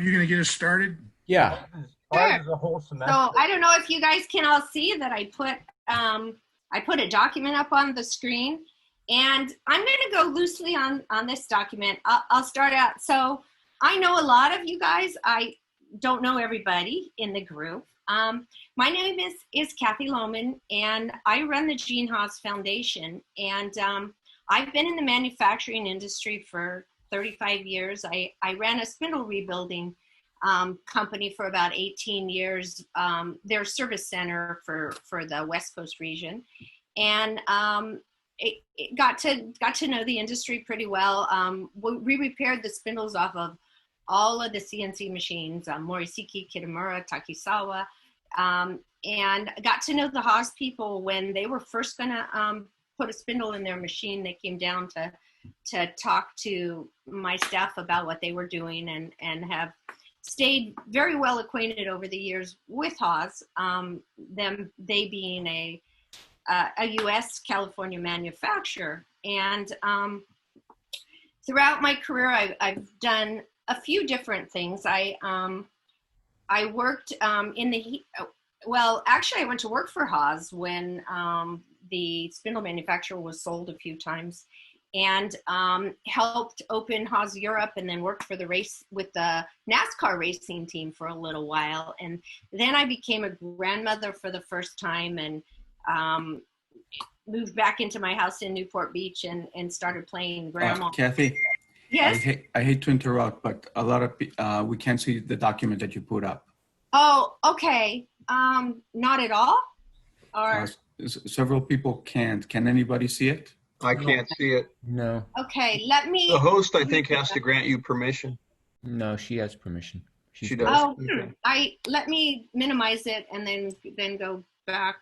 you going to get us started? Yeah. Sure. So I don't know if you guys can all see that I put a document up on the screen, and I'm going to go loosely on this document. I'll start out. So I know a lot of you guys. I don't know everybody in the group. My name is Kathy Looman, and I run the Gene Haas Foundation. And I've been in the manufacturing industry for 35 years. I ran a spindle rebuilding company for about 18 years. Their service center for the West Coast region, and it got to know the industry pretty well. We repaired the spindles off of all of the CNC machines, Morisiki, Kitamura, Takisawa, and got to know the Haas people when they were first gonna put a spindle in their machine. They came down to talk to my staff about what they were doing, and have stayed very well acquainted over the years with Haas, they being a U.S. California manufacturer. And throughout my career, I've done a few different things. I worked actually I went to work for Haas when the spindle manufacturer was sold a few times, and helped open Haas Europe, and then worked for the NASCAR racing team for a little while. And then I became a grandmother for the first time, and moved back into my house in Newport Beach and started playing grandma. Kathy? Yes? I hate to interrupt, but a lot of we can't see the document that you put up. Oh, okay. Not at all? Or several people can't. Can anybody see it? I can't see it. No. Okay, let me... The host, I think, has to grant you permission. No, she has permission. She does. Oh, let me minimize it and then go back.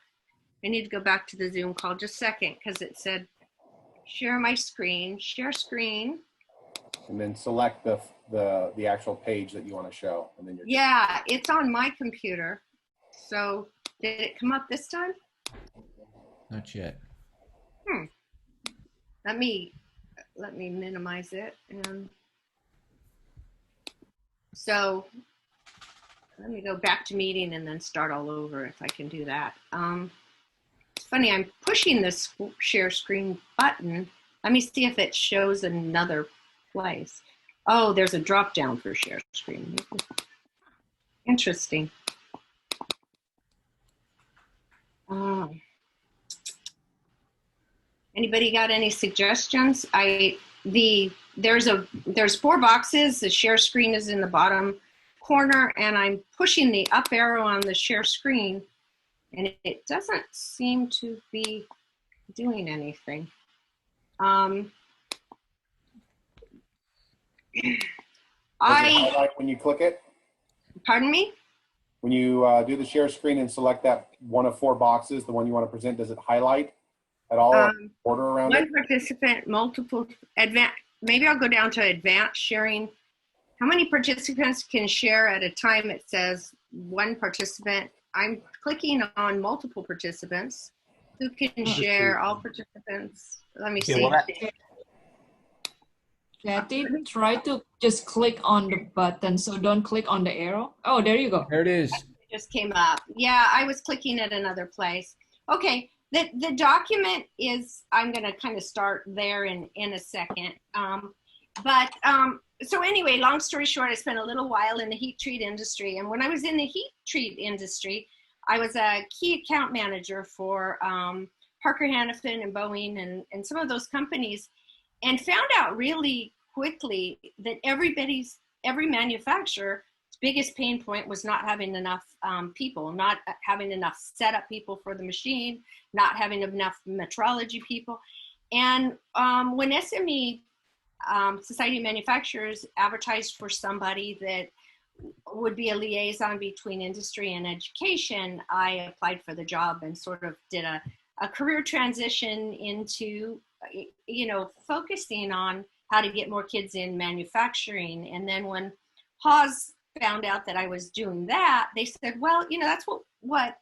I need to go back to the Zoom call just a second, because it said share my screen, share screen. And then select the actual page that you want to show. And then yeah, it's on my computer. So did it come up this time? Not yet. Let me minimize it. And so let me go back to meeting and then start all over if I can do that. It's funny, I'm pushing this share screen button. Let me see if it shows another place. Oh, there's a drop down for share screen. Interesting. Anybody got any suggestions? There's 4 boxes. The share screen is in the bottom corner, and I'm pushing the up arrow on the share screen, and it doesn't seem to be doing anything. Highlight when you click it? Pardon me? When you do the share screen and select that one of 4 boxes, the one you want to present, does it highlight at all? Border around one it? Participant, multiple, advanced. Maybe I'll go down to advanced sharing. How many participants can share at a time? It says 1 participant. I'm clicking on multiple participants. Who can share? All participants. Let me see. Kathy, try to just click on the button, so don't click on the arrow. Oh, there you go. There it is. It just came up. Yeah, I was clicking at another place. Okay, the document is, I'm going to kind of start there in a second. So anyway, long story short, I spent a little while in the heat treat industry. And when I was in the heat treat industry, I was a key account manager for Parker Hannifin and Boeing and some of those companies, and found out really quickly that every manufacturer's biggest pain point was not having enough people, not having enough setup people for the machine, not having enough metrology people. And when SME Society of Manufacturers advertised for somebody that would be a liaison between industry and education, I applied for the job and sort of did a career transition into, focusing on how to get more kids in manufacturing. And then when Haas found out that I was doing that, they said, well, that's what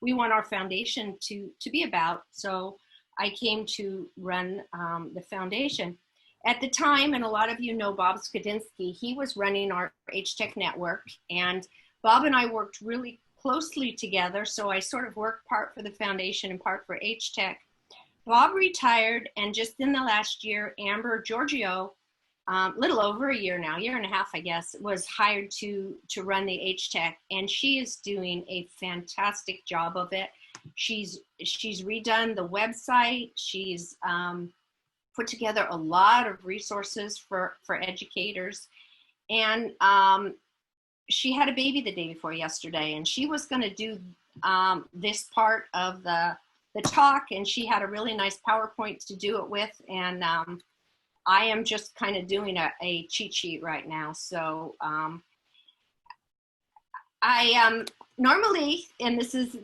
we want our foundation to be about. So I came to run the foundation. at the time, and a lot of you know Bob Skadinsky, he was running our HTech network, and Bob and I worked really closely together. So I sort of worked part for the foundation and part for HTech. Bob retired, and just in the last year, Amber Giorgio, little over a year now, year and a half, I guess, was hired to run the HTech, and she is doing a fantastic job of it. She's redone the website. She's put together a lot of resources for educators, and she had a baby the day before yesterday, and she was going to do this part of the talk, and she had a really nice PowerPoint to do it with, and I am just kind of doing a cheat sheet right now. So I normally, and this is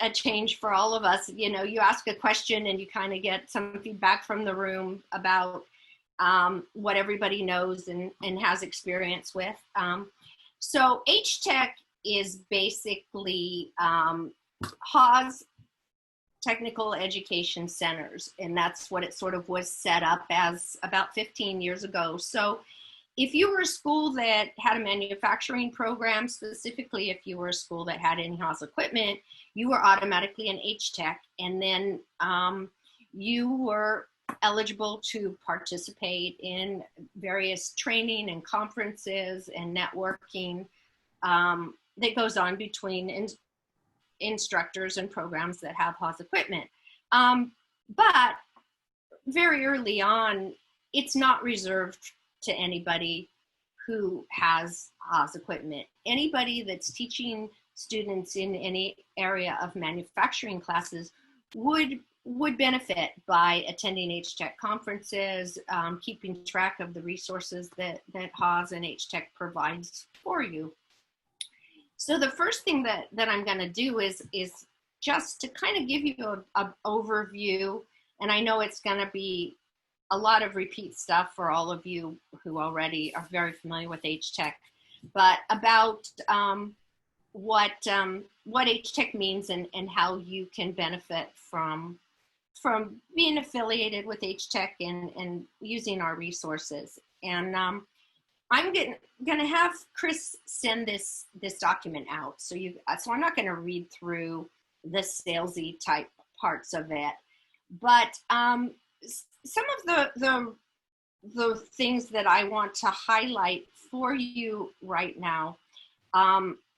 a change for all of us, you know, you ask a question and you kind of get some feedback from the room about what everybody knows and has experience with. So HTech is basically Haas Technical Education Centers, and that's what it sort of was set up as about 15 years ago. So if you were a school that had a manufacturing program, specifically if you were a school that had in-house equipment, you were automatically an HTech, and then you were eligible to participate in various training and conferences and networking that goes on between instructors and programs that have Haas equipment. But very early on, it's not reserved to anybody who has Haas equipment. Anybody that's teaching students in any area of manufacturing classes would benefit by attending HTech conferences, keeping track of the resources that Haas and HTech provides for you. So the first thing that I'm going to do is just to kind of give you an overview, and I know it's going to be a lot of repeat stuff for all of you who already are very familiar with HTech, but about what HTech means and how you can benefit from being affiliated with HTech and using our resources. And I'm gonna have Chris send this document out. So I'm not gonna read through the salesy type parts of it, but some of the things that I want to highlight for you right now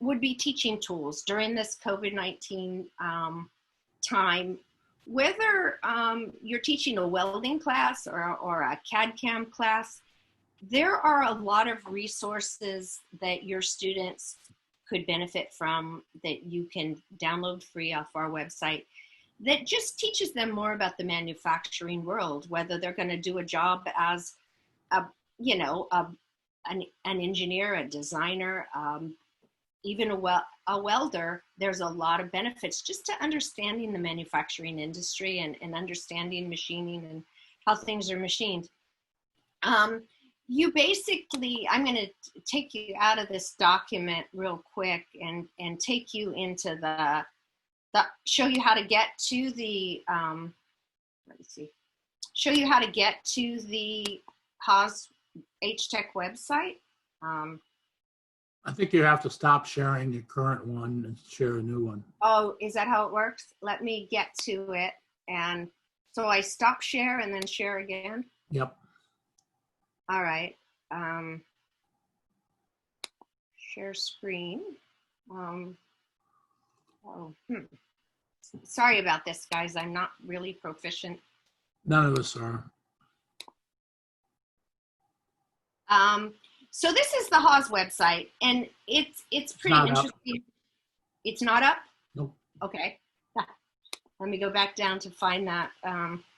would be teaching tools during this COVID-19 time. Whether you're teaching a welding class or a CAD/CAM class, there are a lot of resources that your students could benefit from that you can download free off our website that just teaches them more about the manufacturing world, whether they're going to do a job as an engineer, a designer, even a welder. There's a lot of benefits just to understanding the manufacturing industry and understanding machining and how things are machined. You basically, I'm going to take you out of this document real quick and take you into the show you how to get to the, show you how to get to the Haas HTech website. I think you have to stop sharing your current one and share a new one. Oh, is that how it works? Let me get to it. And so I stop share and then share again? Yep. All right. Share screen. Sorry about this, guys. I'm not really proficient. None of us are. So this is the Haas website, and it's pretty interesting. It's not up? Nope. Okay. Let me go back down to find that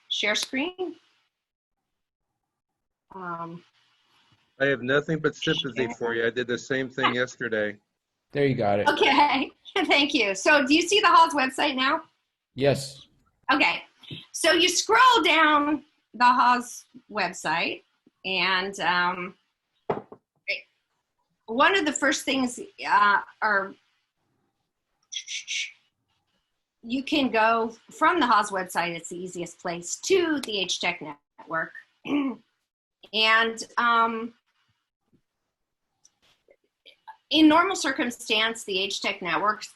share screen. I have nothing but sympathy for you. I did the same thing yesterday. There you got it. Okay, thank you. So do you see the Haas website now? Yes. Okay, so you scroll down the Haas website, and one of the first things are you can go from the Haas website. It's the easiest place to the HTech network. And in normal circumstance, the Age Tech Network is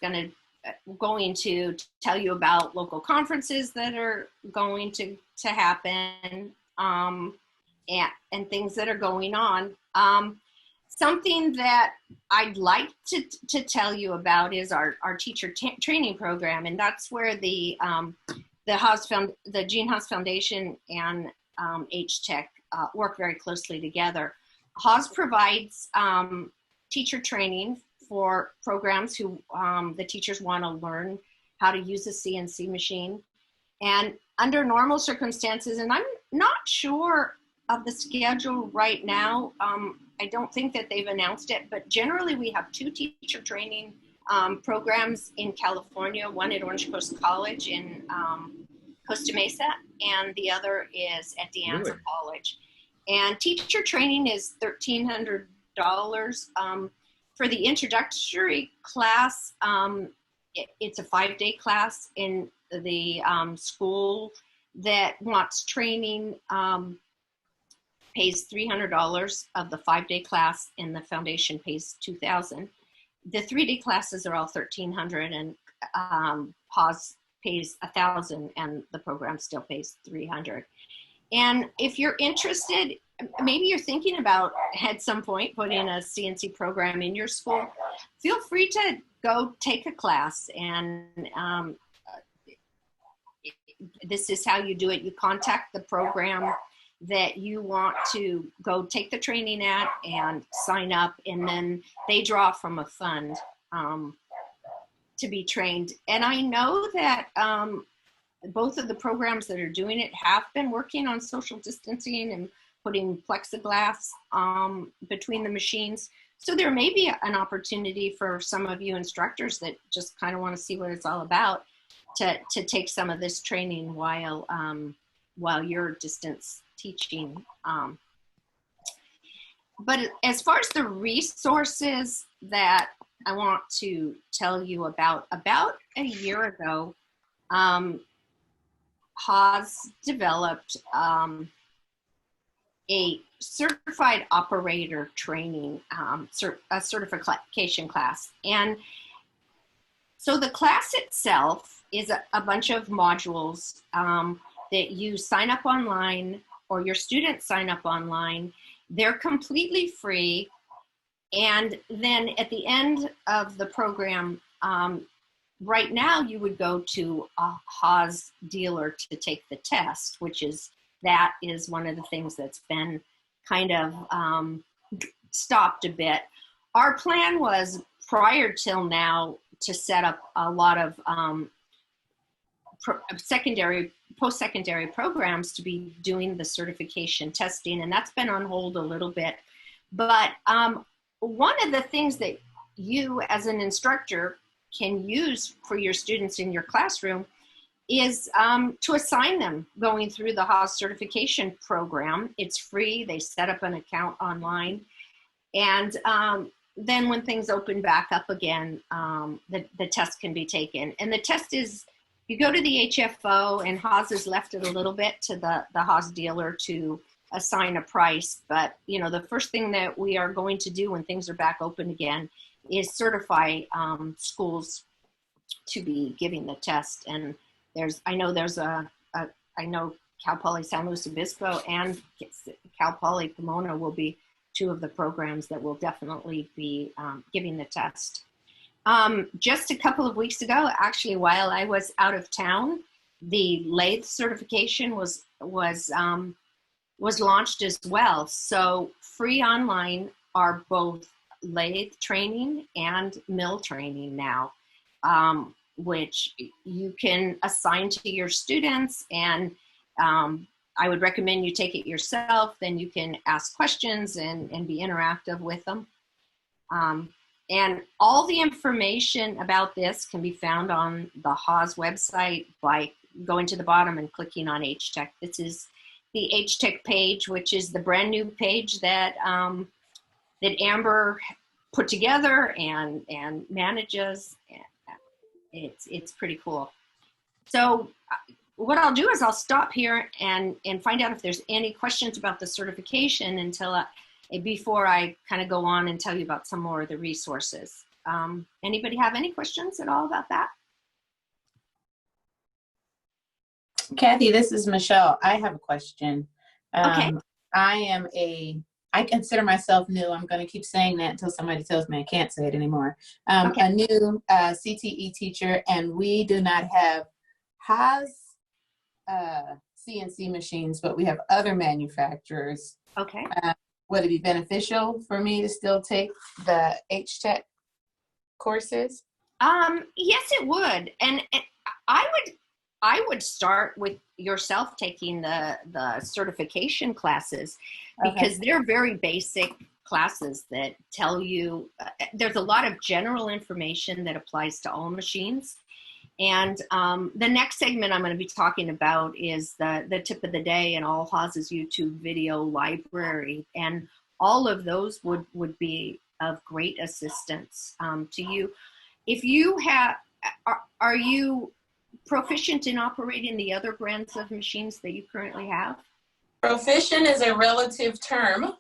going to tell you about local conferences that are going to happen, and things that are going on. Something that I'd like to tell you about is our teacher training program, and that's where the Gene Haas Foundation and Age Tech work very closely together. Haas provides teacher training for programs who the teachers want to learn how to use a CNC machine. And under normal circumstances, and I'm not sure of the schedule right now, I don't think that they've announced it, but generally we have 2 teacher training programs in California, one at Orange Coast College in Costa Mesa, and the other is at De Anza Really? College. And teacher training is $1,300. For the introductory class, it's a 5-day class. In the school that wants training pays $300 of the 5-day class, and the foundation pays $2,000. The 3-day classes are all $1,300, and Haas pays $1,000, and the program still pays $300. And if you're interested, maybe you're thinking about at some point putting a CNC program in your school, feel free to go take a class. And this is how you do it. You contact the program that you want to go take the training at and sign up, and then they draw from a fund to be trained. And I know that both of the programs that are doing it have been working on social distancing and putting plexiglass between the machines. So there may be an opportunity for some of you instructors that just kind of want to see what it's all about to take some of this training while you're distance teaching. But as far as the resources that I want to tell you about a year ago, Haas developed a certified operator training, a certification class. And so the class itself is a bunch of modules that you sign up online, or your students sign up online. They're completely free. And then at the end of the program, right now you would go to a Haas dealer to take the test, that is one of the things that's been kind of stopped a bit. Our plan was prior till now to set up a lot of post-secondary programs to be doing the certification testing, and that's been on hold a little bit. But one of the things that you as an instructor can use for your students in your classroom is to assign them going through the Haas certification program. It's free. They set up an account online. And then when things open back up again, the test can be taken. And the test is, you go to the HFO, and Haas has left it a little bit to the Haas dealer to assign a price. But, you know, the first thing that we are going to do when things are back open again is certify schools to be giving the test. And I know Cal Poly San Luis Obispo and Cal Poly Pomona will be 2 of the programs that will definitely be giving the test. Just a couple of weeks ago, actually, while I was out of town, the lathe certification was launched as well. So free online are both lathe training and mill training now, which you can assign to your students. And I would recommend you take it yourself. Then you can ask questions and be interactive with them. And all the information about this can be found on the Haas website by going to the bottom and clicking on H-Tech. This is the H-Tech page, which is the brand new page that that Amber put together and manages. It's pretty cool. So what I'll do is I'll stop here and find out if there's any questions about the certification before I kind of go on and tell you about some more of the resources. Anybody have any questions at all about that? Kathy, this is Michelle. I have a question. Okay. I consider myself new. I'm going to keep saying that until somebody tells me I can't say it anymore. Okay. A new CTE teacher, and we do not have Haas CNC machines, but we have other manufacturers. Okay. Would it be beneficial for me to still take the HTech courses? Yes, it would. And I would start with yourself taking the certification classes, because they're very basic classes that tell you, there's a lot of general information that applies to all machines. And the next segment I'm going to be talking about is the tip of the day and all Haas's YouTube video library. And all of those would be of great assistance to you. If you have, are you proficient in operating the other brands of machines that you currently have? Proficient is a relative term.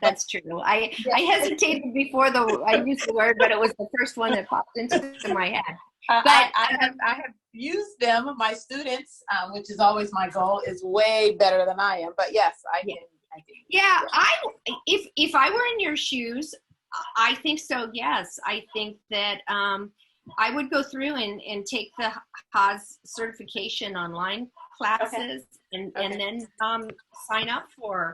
That's true. I hesitated before I used the word, but it was the first one that popped into my head. But I have used them. My students, which is always my goal, is way better than I am. But yes, I can. Yeah, if I were in your shoes, I think so. Yes, I think that I would go through and take the Haas certification online classes, and then sign up for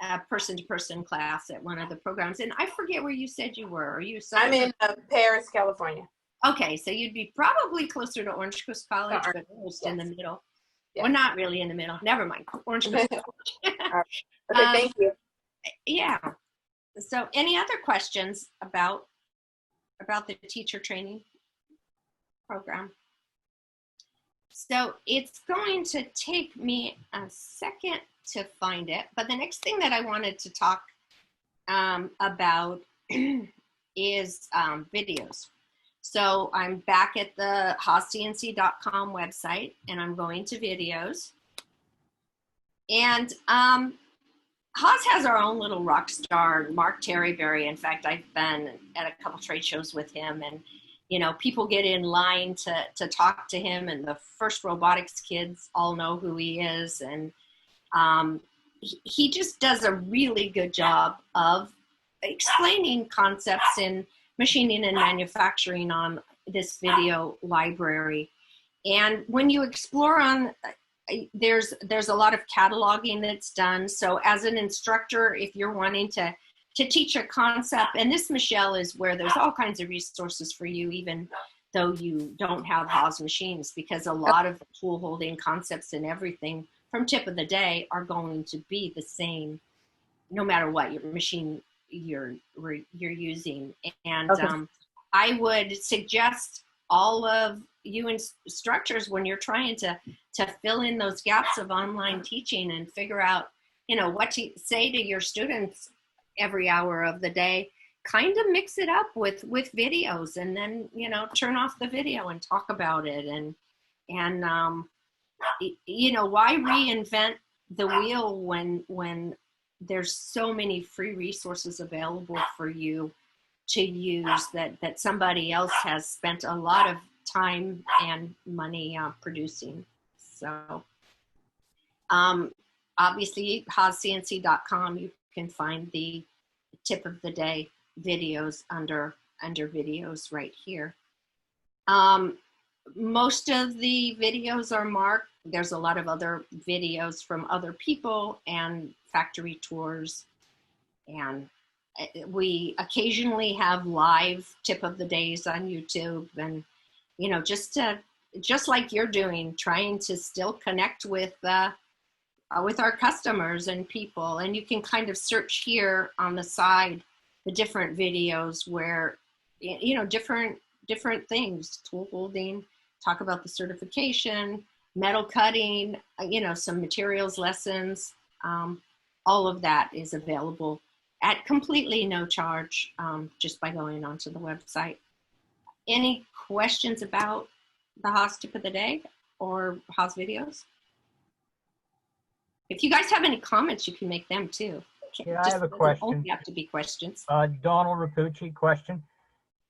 a person-to-person class at one of the programs. And I forget where you said you were. Are you? I'm in Paris, California. Okay, so you'd be probably closer to Orange Coast College, but almost in the middle. Yeah. Well, not really in the middle. Never mind. Orange Coast College. Okay, thank you. Yeah. So any other questions about the teacher training program? So it's going to take me a second to find it, but the next thing that I wanted to talk about is videos. So I'm back at the haascnc.com website, and I'm going to videos. And Haas has our own little rock star, Mark Terryberry. In fact, I've been at a couple trade shows with him, and people get in line to talk to him, and the first robotics kids all know who he is. And he just does a really good job of explaining concepts in machining and manufacturing on this video library. And when you explore on, there's a lot of cataloging that's done. So as an instructor, if you're wanting to teach a concept, and this, Michelle, is where there's all kinds of resources for you, even though you don't have Haas machines, because a lot of the tool holding concepts and everything from tip of the day are going to be the same no matter what your machine you're using. And I would suggest all of you instructors, when you're trying to fill in those gaps of online teaching and figure out what to say to your students every hour of the day, kind of mix it up with videos, and then turn off the video and talk about it. And why reinvent the wheel when there's so many free resources available for you to use that somebody else has spent a lot of time and money producing. So obviously haascnc.com, you can find the tip of the day videos under videos right here. Most of the videos are marked. There's a lot of other videos from other people and factory tours, and we occasionally have live tip of the days on YouTube, and just like you're doing, trying to still connect with our customers and people. And you can kind of search here on the side the different videos where different things, tool holding, talk about the certification, metal cutting, some materials lessons. All of that is available at completely no charge, just by going onto the website. Any questions about the Haas tip of the day? Haas videos. If you guys have any comments, you can make them too. Yeah, I have a Doesn't question. only have to be questions. Donald Rapucci question.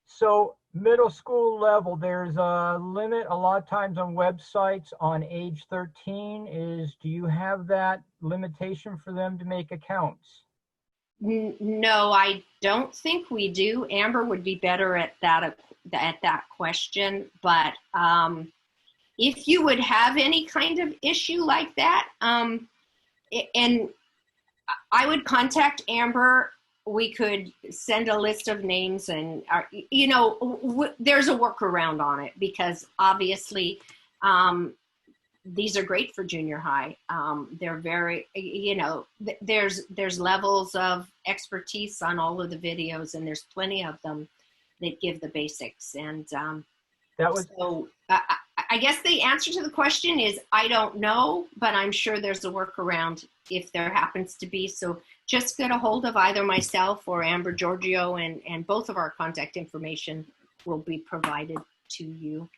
So middle school level, there's a limit a lot of times on websites on age 13. Do you have that limitation for them to make accounts? No, I don't think we do. Amber would be better at that question. But if you would have any kind of issue like that, and I would contact Amber. We could send a list of names, and there's a workaround on it, because obviously these are great for junior high. They're very, there's levels of expertise on all of the videos, and there's plenty of them that give the basics. And so I guess the answer to the question is I don't know, but I'm sure there's a workaround if there happens to be. So just get a hold of either myself or Amber Giorgio, and both of our contact information will be provided to you.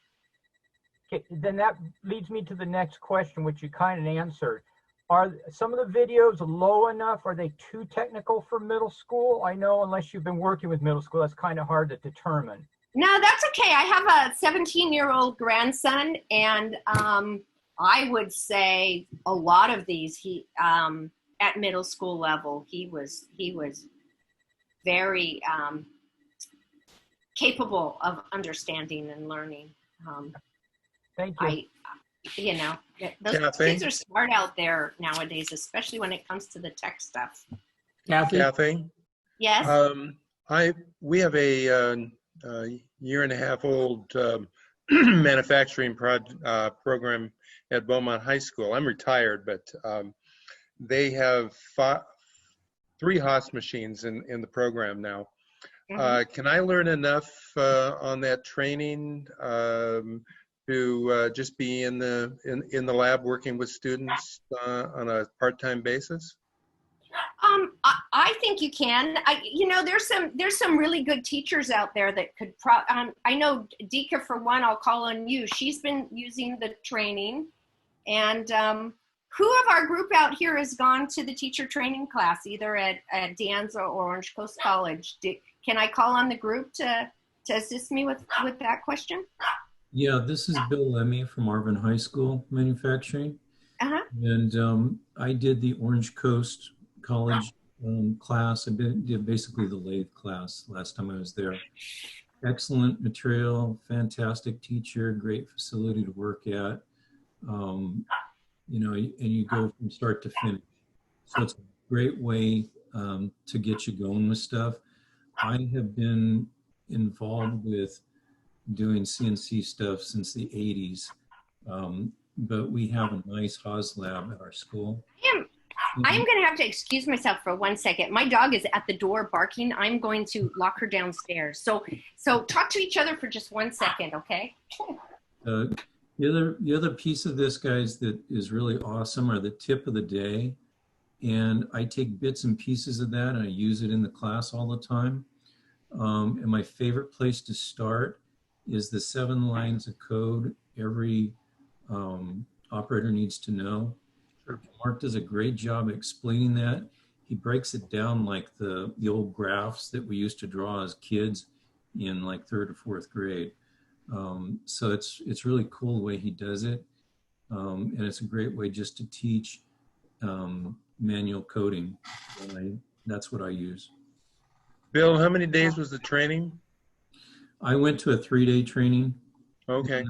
Okay, then that leads me to the next question, which you kind of answered. Are some of the videos low enough? Are they too technical for middle school? I know unless you've been working with middle school, that's kind of hard to determine. No, that's okay. I have a 17-year-old grandson, and I would say a lot of these, at middle school level, he was very capable of understanding and learning. Thank you. Those kids are smart out there nowadays, especially when it comes to the tech stuff. Kathy? Yes? We have a year-and-a-half-old manufacturing program at Beaumont High School. I'm retired, but they have 3 Haas machines in the program now. Mm-hmm. Can I learn enough on that training to just be in the lab working with students on a part-time basis? I think you can. There's some really good teachers out there that could. I know Dika, for one. I'll call on you. She's been using the training, and who of our group out here has gone to the teacher training class, either at De Anza or Orange Coast College? Can I call on the group to assist me with that question? Yeah, this is Bill Lemmy from Marvin High School Manufacturing. Uh-huh. And I did the Orange Coast College class. I did basically the lathe class last time I was there. Excellent material, fantastic teacher, great facility to work at. And you go from start to finish. So it's a great way to get you going with stuff. I have been involved with doing CNC stuff since the 80s. But we have a nice Haas lab at our school. I am going to have to excuse myself for 1 second. My dog is at the door barking. I'm going to lock her downstairs. So talk to each other for just 1 second, okay? The other piece of this, guys, that is really awesome are the tip of the day. And I take bits and pieces of that and I use it in the class all the time. And my favorite place to start is the 7 lines of code every operator needs to know. Mark does a great job explaining that. He breaks it down like the old graphs that we used to draw as kids in like 3rd or 4th grade. So it's really cool the way he does it. And it's a great way just to teach manual coding. That's what I use. Bill, how many days was the training? I went to a 3-day training. Okay.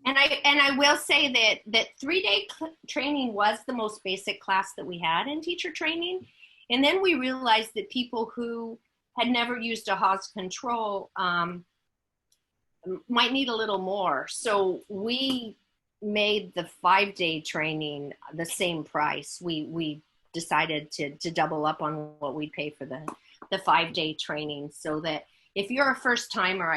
And I will say that 3-day training was the most basic class that we had in teacher training. And then we realized that people who had never used a Haas control might need a little more. So we made the 5-day training the same price. We decided to double up on what we pay for the 5-day training, so that if you're a first timer,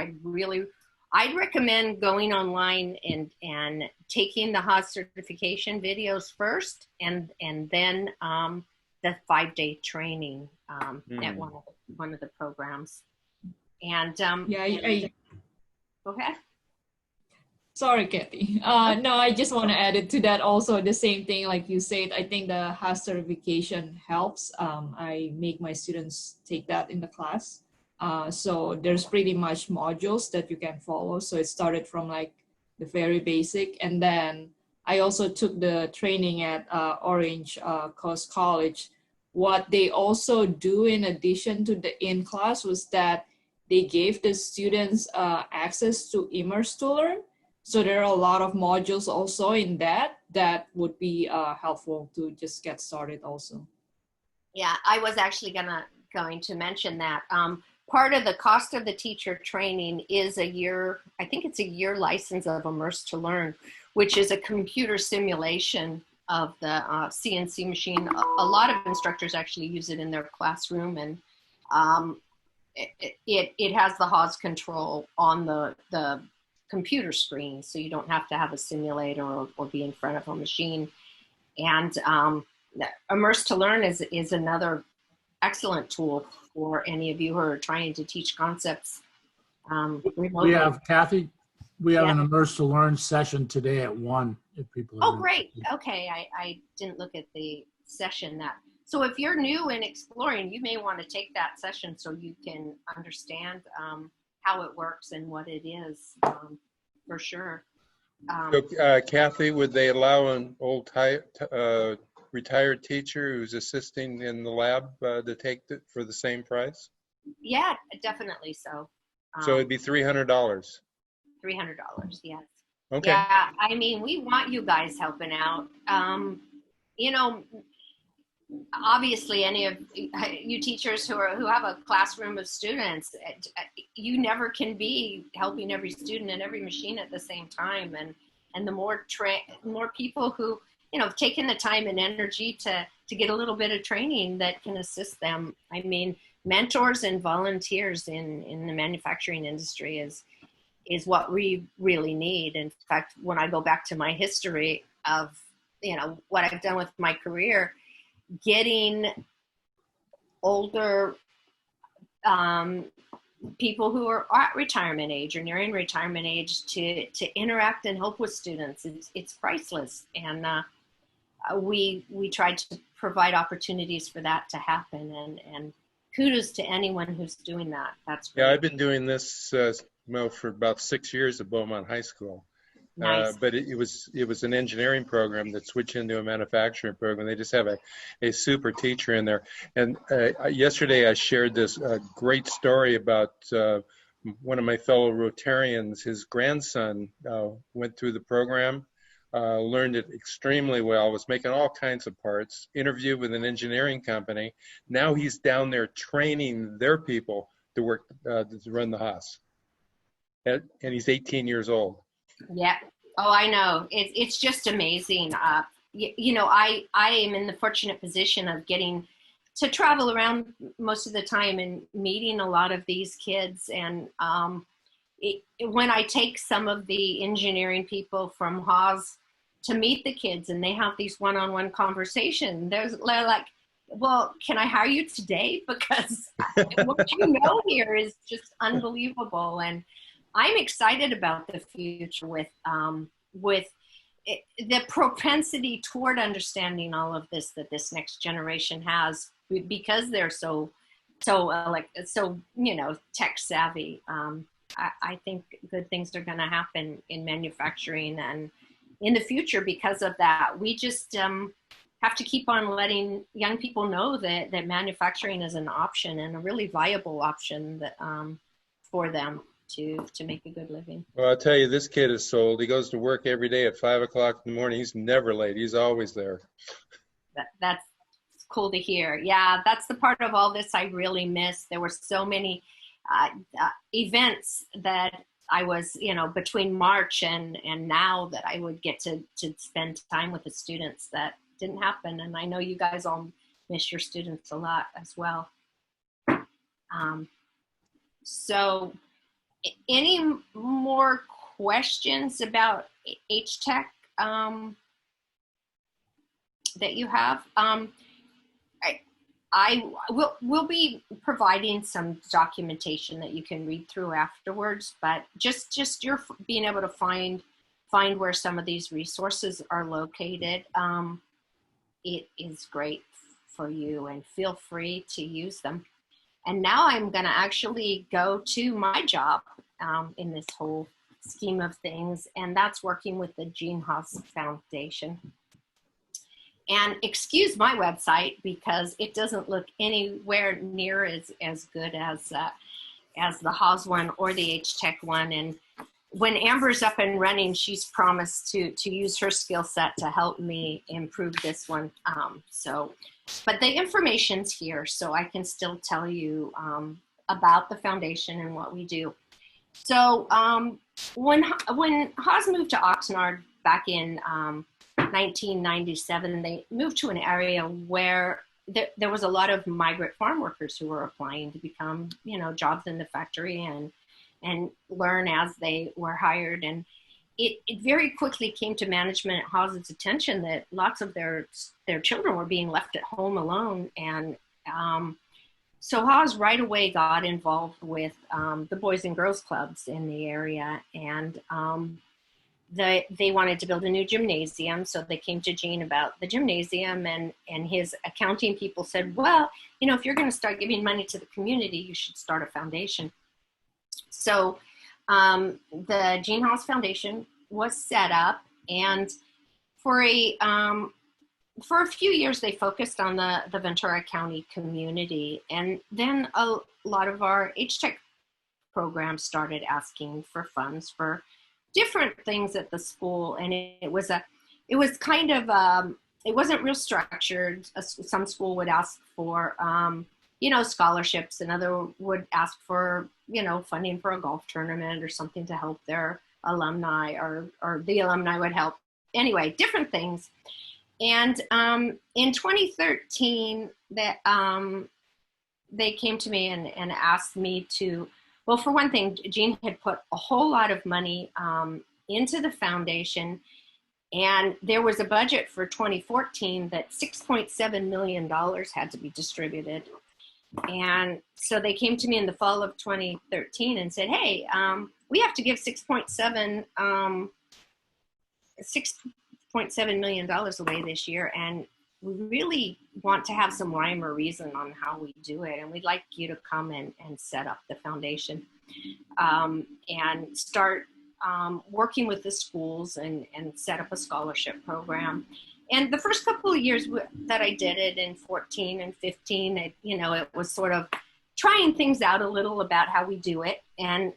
I'd recommend going online and taking the Haas certification videos first, and then the 5-day training at one of the programs. And yeah, go ahead. Sorry, Kathy. No, I just want to add it to that also. The same thing, like you said, I think the Haas certification helps. I make my students take that in the class. So there's pretty much modules that you can follow. So it started from like the very basic. And then I also took the training at Orange Coast College. What they also do in addition to the in-class was that they gave the students access to Immerse to Learn. So there are a lot of modules also in that would be helpful to just get started also. Yeah, I was actually going to mention that. Part of the cost of the teacher training is a year, I think it's a year license of Immerse to Learn, which is a computer simulation of the CNC machine. A lot of instructors actually use it in their classroom, and it has the Haas control on the computer screen, so you don't have to have a simulator or be in front of a machine. And Immerse to Learn is another excellent tool for any of you who are trying to teach concepts remotely. We have, Kathy, we have an Immerse to Learn session today at 1, if people are Oh, great. Okay, I didn't look at the session so if you're new and exploring, you may want to take that session so you can understand how it works and what it is, for sure. So, Kathy, would they allow an old retired teacher who's assisting in the lab to take it for the same price? Yeah, definitely so. So it'd be $300. $300, yes. Okay. Yeah, I mean, we want you guys helping out. You know, obviously any of you teachers who have a classroom of students, you never can be helping every student and every machine at the same time. And the more people who, have taken the time and energy to get a little bit of training that can assist them. I mean, mentors and volunteers in the manufacturing industry is what we really need. In fact, when I go back to my history of, what I've done with my career, getting older people who are at retirement age or nearing retirement age to interact and help with students, it's priceless. And we tried to provide opportunities for that to happen. And kudos to anyone who's doing that. That's great. Yeah, I've been doing this for about 6 years at Beaumont High School. Nice. But it was an engineering program that switched into a manufacturing program. They just have a super teacher in there. And yesterday I shared this great story about one of my fellow Rotarians. His grandson went through the program, learned it extremely well, was making all kinds of parts, interviewed with an engineering company. Now he's down there training their people to work to run the Haas. And he's 18 years old. Yeah. Oh, I know. It's just amazing. I am in the fortunate position of getting to travel around most of the time and meeting a lot of these kids. And when I take some of the engineering people from Haas to meet the kids and they have these one-on-one conversations, they're like, well, can I hire you today? Because what you know here is just unbelievable. And I'm excited about the future with the propensity toward understanding all of this that this next generation has, because they're so tech savvy. I think good things are going to happen in manufacturing and in the future because of that. We just have to keep on letting young people know that manufacturing is an option and a really viable option that for them to make a good living. Well, I'll tell you, this kid is sold. He goes to work every day at 5 o'clock in the morning. He's never late. He's always there. That's cool to hear. Yeah, that's the part of all this I really miss. There were so many events that I was, between March and now that I would get to spend time with the students that didn't happen. And I know you guys all miss your students a lot as well. So any more questions about H-Tech that you have? We'll be providing some documentation that you can read through afterwards, but just your being able to find find where some of these resources are located, it is great for you, and feel free to use them. And now I'm going to actually go to my job in this whole scheme of things, and that's working with the Gene Haas Foundation. And excuse my website because it doesn't look anywhere near as good as the Haas one or the H-Tech one. And when Amber's up and running, she's promised to use her skill set to help me improve this one. But the information's here, so I can still tell you about the foundation and what we do. So when Haas moved to Oxnard back in 1997, they moved to an area where there was a lot of migrant farm workers who were applying to become, jobs in the factory and learn as they were hired. And it very quickly came to management at Haas's attention that lots of their children were being left at home alone. And so Haas right away got involved with the Boys and Girls Clubs in the area. And they wanted to build a new gymnasium. So they came to Gene about the gymnasium, and his accounting people said, well, if you're going to start giving money to the community, you should start a foundation. So the Gene Haas Foundation was set up, and for a few years they focused on the Ventura County community, and then a lot of our H-Tech programs started asking for funds for different things at the school, and it wasn't real structured. Some school would ask for scholarships, another would ask for funding for a golf tournament or something to help their alumni, or the alumni would help. Anyway, different things. And in 2013, they came to me and asked me to, well, for one thing, Gene had put a whole lot of money into the foundation, and there was a budget for 2014 that $6.7 million had to be distributed. And so they came to me in the fall of 2013 and said, hey, we have to give $6.7 million away this year, and we really want to have some rhyme or reason on how we do it, and we'd like you to come and set up the foundation and start working with the schools and set up a scholarship program. And the first couple of years that I did it in 14 and 15, it was sort of trying things out a little about how we do it. And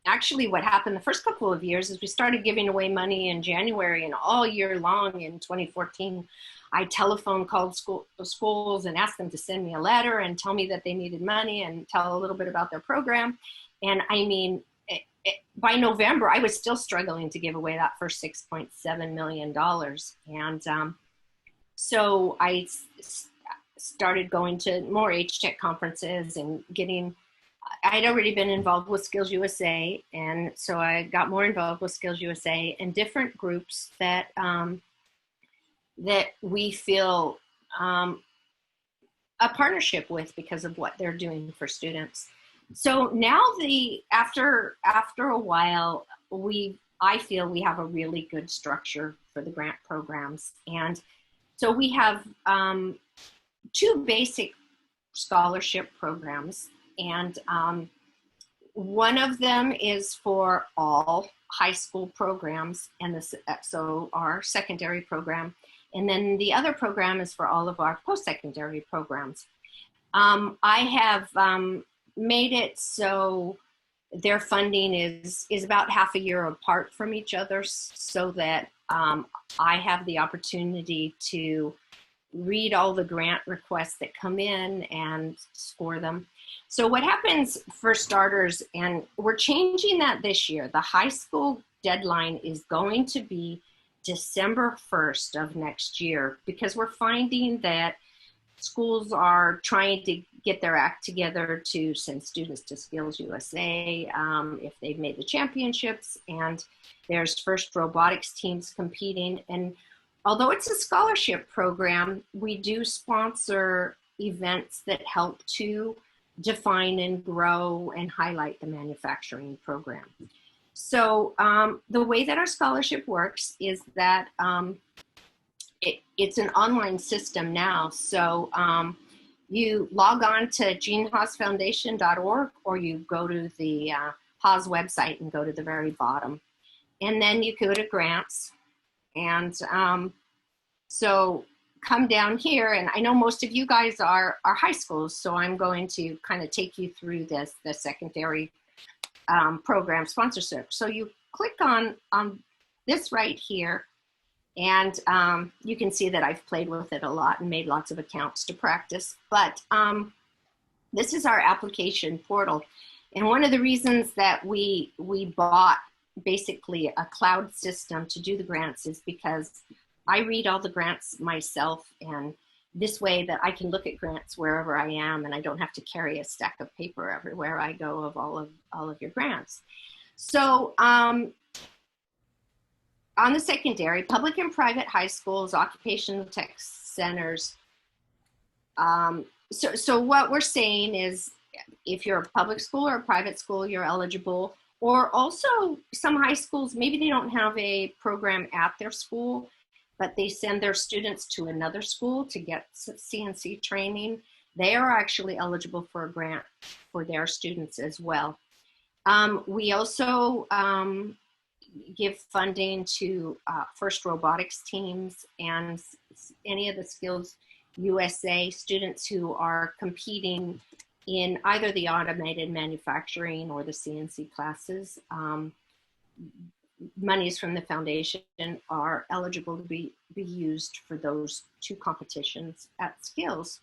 actually what happened the first couple of years is we started giving away money in January, and all year long in 2014, I telephone called schools and asked them to send me a letter and tell me that they needed money and tell a little bit about their program. And I mean, by November, I was still struggling to give away that first $6.7 million. And so I started going to more H-Tech conferences and I'd already been involved with Skills USA. And so I got more involved with Skills USA and different groups that we feel a partnership with because of what they're doing for students. So now after a while, I feel we have a really good structure for the grant programs. And so we have two basic scholarship programs, and one of them is for all high school programs, and so our secondary program. And then the other program is for all of our post-secondary programs. I have made it so their funding is about half a year apart from each other, so that I have the opportunity to read all the grant requests that come in and score them. So what happens for starters, and we're changing that this year, the high school deadline is going to be December 1st of next year, because we're finding that schools are trying to get their act together to send students to Skills USA if they've made the championships, and there's first robotics teams competing. And although it's a scholarship program, we do sponsor events that help to define and grow and highlight the manufacturing program. So the way that our scholarship works is that it's an online system now. So you log on to genehaasfoundation.org, or you go to the Haas website and go to the very bottom. And then you go to grants. And so come down here, and I know most of you guys are high schools, so I'm going to kind of take you through the secondary program sponsorship. So you click on this right here, and you can see that I've played with it a lot and made lots of accounts to practice. But this is our application portal. And one of the reasons that we bought basically a cloud system to do the grants is because I read all the grants myself, and this way that I can look at grants wherever I am, and I don't have to carry a stack of paper everywhere I go of all of your grants. So on the secondary, public and private high schools, occupational tech centers. So what we're saying is, if you're a public school or a private school, you're eligible. Or also some high schools, maybe they don't have a program at their school, but they send their students to another school to get CNC training. They are actually eligible for a grant for their students as well. We also give funding to FIRST robotics teams and any of the Skills USA students who are competing in either the automated manufacturing or the CNC classes. Monies from the foundation are eligible to be used for those two competitions at Skills.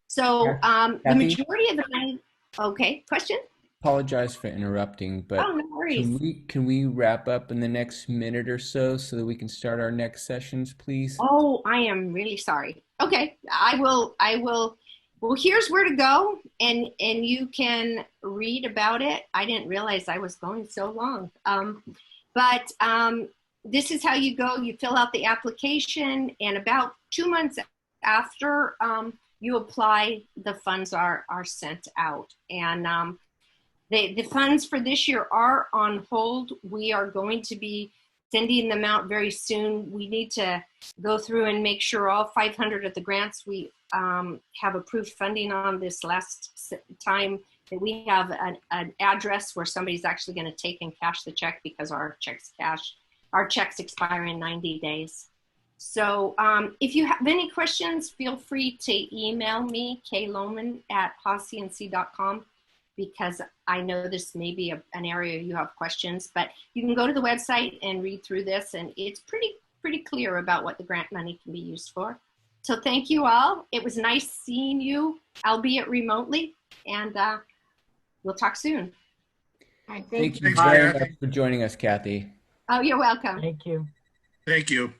So the majority of the money, okay, question? Apologize for interrupting, but oh, no worries. can we wrap up in the next minute or so that we can start our next sessions, please? Oh, I am really sorry. Okay, I will. Well, here's where to go, and you can read about it. I didn't realize I was going so long. But this is how you go. You fill out the application, and about 2 months after you apply, the funds are sent out. And the funds for this year are on hold. We are going to be sending them out very soon. We need to go through and make sure all 500 of the grants we have approved funding on this last time, that we have an address where somebody's actually going to take and cash the check, because our checks expire in 90 days. So if you have any questions, feel free to email me, klooman@haascnc.com, because I know this may be an area you have questions, but you can go to the website and read through this, and it's pretty clear about what the grant money can be used for. So thank you all. It was nice seeing you, albeit remotely, and we'll talk soon. Thank you very much for joining us, Kathy. Oh, you're welcome. Thank you. Thank you.